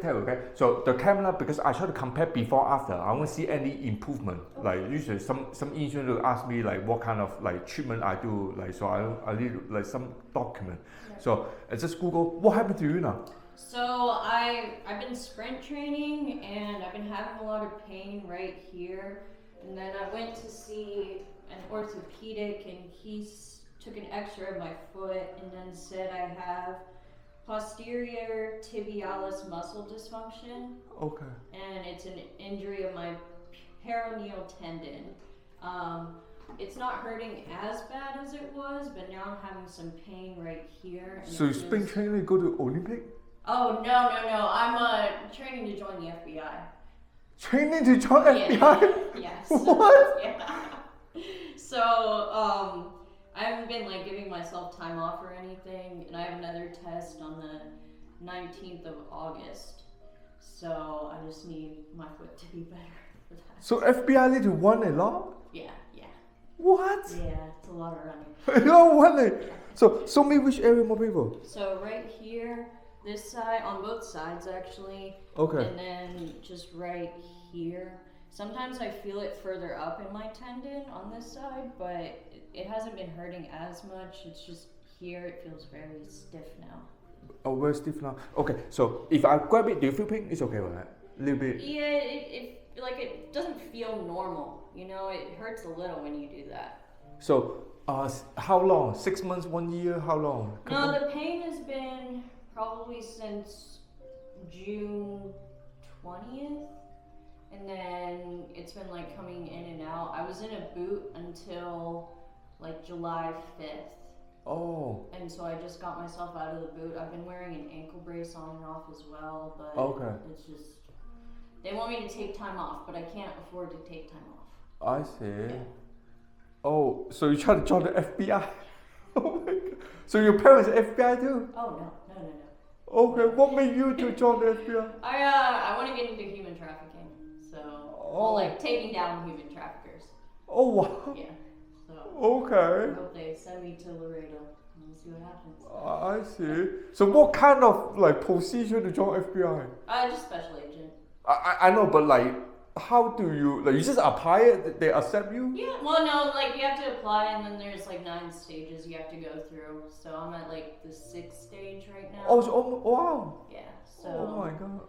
tell you, okay? So the camera, because I try to compare before after, I want to see any improvement. Okay. Like usually some insurance will ask me like what kind of like treatment I do, like so I need like some document. Right. So I just Google what happened to you now. So I've been sprint training and I've been having a lot of pain right here, and then I went to see an orthopedic and took an X-ray of my foot and then said I have posterior tibialis muscle dysfunction. Okay. And it's an injury of my peroneal tendon. It's not hurting as bad as it was, but now I'm having some pain right here. So you sprint training, you go to Olympic? Oh no! I'm training to join the FBI. Training to join FBI? Yes. What? Yeah. So I haven't been like giving myself time off or anything, and I have another test on the 19th of August. So I just need my foot to be better for that. So FBI need to run a lot? Yeah. What? Yeah, it's a lot of running. You don't want it. So show me which area more people. So right here, this side, on both sides actually. Okay. And then just right here. Sometimes I feel it further up in my tendon on this side, but it hasn't been hurting as much. It's just here, it feels very stiff now. Oh, very stiff now. Okay, so if I grab it, do you feel pain? It's okay with that? A little bit. Yeah, it doesn't feel normal. You know, it hurts a little when you do that. So, how long? 6 months, 1 year? How long? No, the pain has been probably since June 20th. And then it's been like coming in and out. I was in a boot until like July 5th. Oh. And so I just got myself out of the boot. I've been wearing an ankle brace on and off as well, but Okay. it's just, they want me to take time off, but I can't afford to take time off. I see. Yeah. Oh, so you try to join the FBI? Oh my god. So your parents are FBI too? Oh, no. Okay, what made you to join the FBI? I want to get into human trafficking. So, well, like taking down human traffickers. Oh wow. Yeah. So Okay. I hope they send me to Laredo and we'll see what happens. I see. So what kind of like position to join FBI? Just special agent. I know, but like, how do you like? You just apply it, they accept you? Yeah. Well, no, like you have to apply, and then there's like 9 stages you have to go through. So I'm at like the 6th stage right now. Oh, wow. Yeah. So. Oh my god.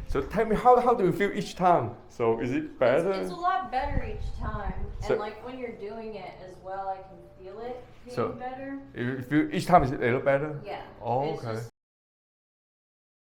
So tell me, how do you feel each time? So is it better? It's a lot better each time, and So- like when you're doing it as well, I can feel it being So- better. You feel each time is it a little better? Yeah. Oh, It's okay. just